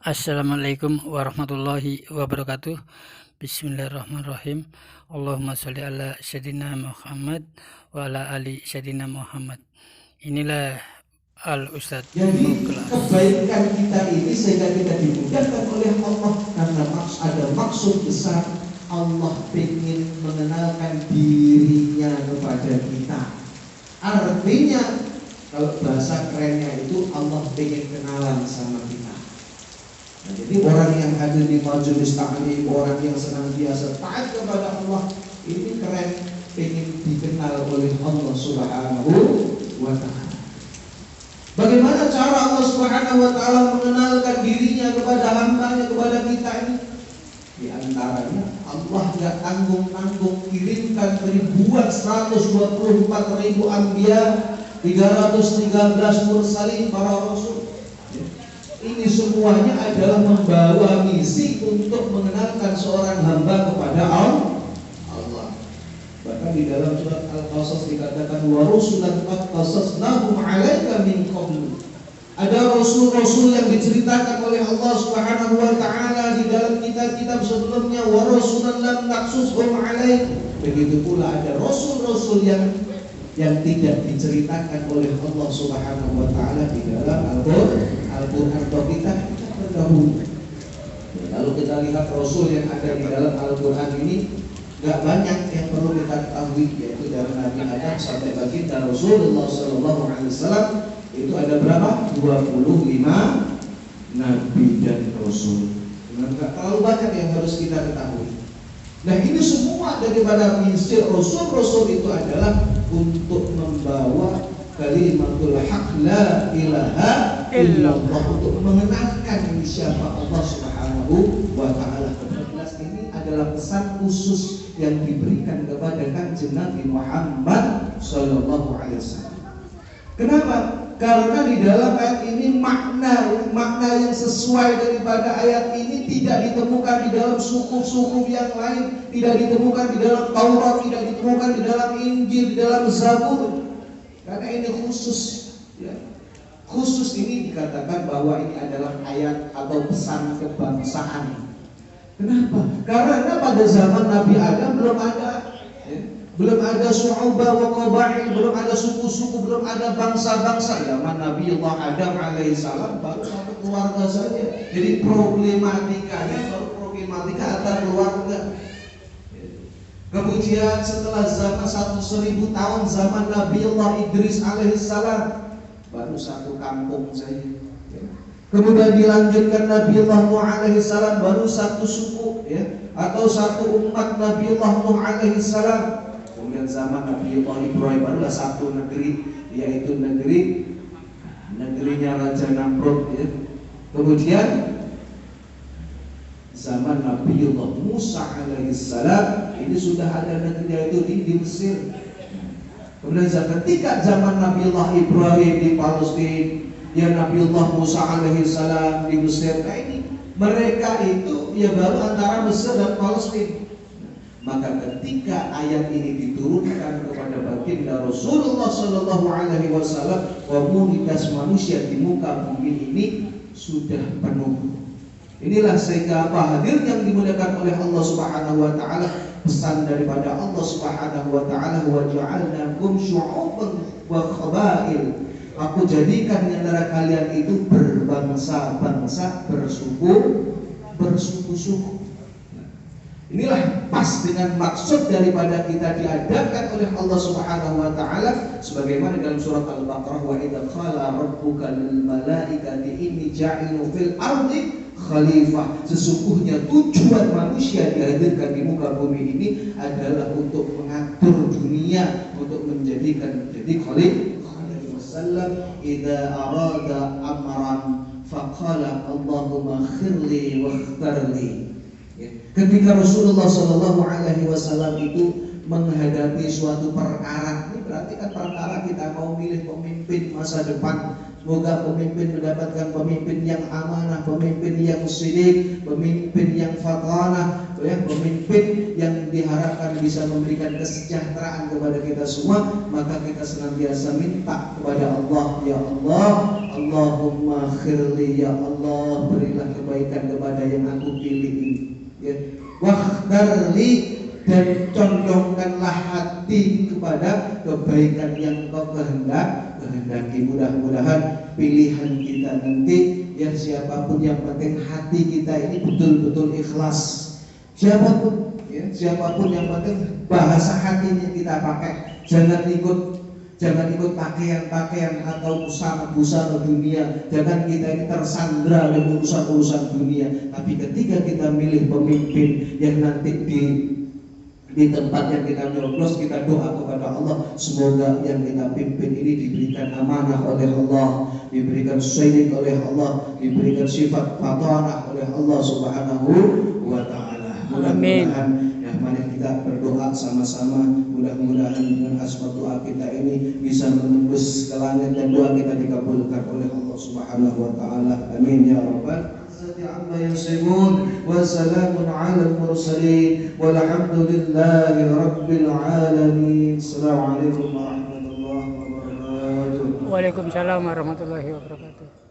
Assalamualaikum warahmatullahi wabarakatuh. Bismillahirrahmanirrahim. Allahumma sholli ala sayyidina Muhammad wa ala ali sayyidina Muhammad. Inilah Al-Ustadz Jadi Muklas. kebaikan kita ini sehingga kita dimudahkan oleh Allah karena ada maksud besar. Allah ingin mengenalkan dirinya kepada kita. Artinya kalau bahasa kerennya itu Allah ingin kenalan sama kita. Nah, jadi orang yang hadir di majelis taklim, orang yang senantiasa taat kepada Allah, ini keren, ingin dikenal oleh Allah Subhanahu wa Ta'ala. Bagaimana cara Allah Subhanahu wa Ta'ala mengenalkan dirinya kepada hambanya, kepada kita ini? Di antaranya Allah gak tanggung-tanggung kirimkan ribuan 124.000 anbiya, 313 mursalin, para rasul. Ini semuanya adalah membawa misi untuk mengenalkan seorang hamba kepada Allah. Bahkan di dalam surat Al-Qasas dikatakan wa rusulan qad qasasnahum 'alaika min qablu. Ada rasul-rasul yang diceritakan oleh Allah Subhanahu wa Ta'ala di dalam kitab-kitab sebelumnya, wa rusulan lam naqsushum 'alaik. Begitu pula ada rasul-rasul yang tidak diceritakan oleh Allah Subhanahu wa Ta'ala di dalam Al-Qur'an atau kita terdahulu. Lalu kita lihat rasul yang ada di dalam Al-Qur'an ini gak banyak yang perlu kita ketahui, yaitu dari Nabi Adam sampai baginda Rasulullah SAW itu ada berapa? 25 Nabi dan Rasul. Gak terlalu banyak yang harus kita ketahui. Nah, ini semua daripada misi Rasul-Rasul itu adalah untuk membawa kalimatul haq la ilaha illallah, untuk mengenalkan siapa Allah Subhanahu wa Ta'ala. Ini adalah pesan khusus yang diberikan kepada Kanjeng Nabi Muhammad sallallahu alaihi wasallam. Kenapa? Karena di dalam ayat ini makna yang sesuai daripada ayat ini tidak ditemukan di dalam suku-suku yang lain, tidak ditemukan di dalam Taurat, tidak ditemukan di dalam Injil, di dalam Zabur. Karena ini khusus, ya. Khusus ini dikatakan bahwa ini adalah ayat atau pesan kebangsaan. Kenapa? Karena pada zaman Nabi Adam belum ada Syu'ubah wa Qabail, belum ada suku-suku, belum ada bangsa-bangsa. Zaman Nabi Allah Adam alaihissalam baru satu keluarga saja. Jadi problematikanya baru problematika antar keluarga. Kemudian setelah zaman 1000 tahun zaman Nabi Allah Idris alaihissalam baru satu kampung saja. Kemudian dilanjutkan Nabi Allah Nuh alaihissalam baru satu suku, ya, atau satu umat Nabi Allah Nuh alaihissalam. Kemudian zaman Nabi Allah Ibrahim barulah satu negeri, yaitu negerinya Raja Namrud, ya. Kemudian zaman Nabi Allah Musa alaihissalam ini sudah ada negeri, yaitu di Mesir. Kemudian ketika zaman Nabi Allah Ibrahim di Palestina, ya, Nabi Allah Musa alaihissalam di Mesir. Nah, ini mereka itu ya baru antara Mesir dan Palestina. Maka ketika ayat ini diturunkan kepada baginda Rasulullah sallallahu alaihi wasallam, komunitas manusia di muka bumi ini sudah penuh. Inilah sehingga hadir yang dimuliakan oleh Allah Subhanahu wa Ta'ala, pesan daripada Allah Subhanahu wa Ta'ala, wa ja'alnakum syu'uban wa qabail. Aku jadikan di antara kalian itu berbangsa-bangsa, bersuku-suku. Inilah pas dengan maksud daripada kita diadakan oleh Allah Subhanahu wa Ta'ala, sebagaimana dalam surat Al-Baqarah, wa idza qala rabbuka lil malaikati inni ja'ilun fil ardi khalifah. Sesungguhnya tujuan manusia dihadirkan di muka bumi ini adalah untuk mengatur dunia, untuk menjadikan jadi khalifah. Idza arada amran faqala Allahumma khirli wakhtarli. Ketika Rasulullah sallallahu alaihi wasallam itu menghadapi suatu perkara, ini berarti kan perkara kita mau milih pemimpin masa depan, Semoga pemimpin mendapatkan pemimpin yang amanah, pemimpin yang sidik, pemimpin yang fatanah, ya, pemimpin yang diharapkan bisa memberikan kesejahteraan kepada kita semua. Maka kita senantiasa minta kepada Allah, ya Allah, Allahumma khirli, ya Allah, berilah kebaikan kepada yang aku pilih ini, ya. Wakhtarli, dan condongkanlah hati kepada kebaikan yang kau kehendaki. Mudah-mudahan pilihan kita nanti, ya, siapapun, yang penting hati kita ini betul-betul ikhlas. Siapapun, ya, siapapun, yang penting bahasa hatinya kita pakai. Jangan ikut pakaian-pakaian atau busana-busana dunia. Jangan kita ini tersandra dengan urusan-urusan dunia. Tapi ketika kita milih pemimpin yang nanti di tempat yang kita nyoblos, kita doa kepada Allah, semoga yang kita pimpin ini diberikan amanah oleh Allah, diberikan syainik oleh Allah, diberikan sifat fatanah oleh Allah Subhanahu wa ta'ala. Mudah-mudahan, ya, mari kita berdoa sama-sama. Mudah-mudahan dengan asma doa kita ini bisa menembus ke langit dan doa kita dikabulkan oleh Allah Subhanahu wa ta'ala. Amin ya rabbal عما يصفون وسلام على المرسلين والحمد لله رب العالمين. السلام عليكم ورحمة الله وبركاته. Waalaikumsalam warahmatullahi wabarakatuh.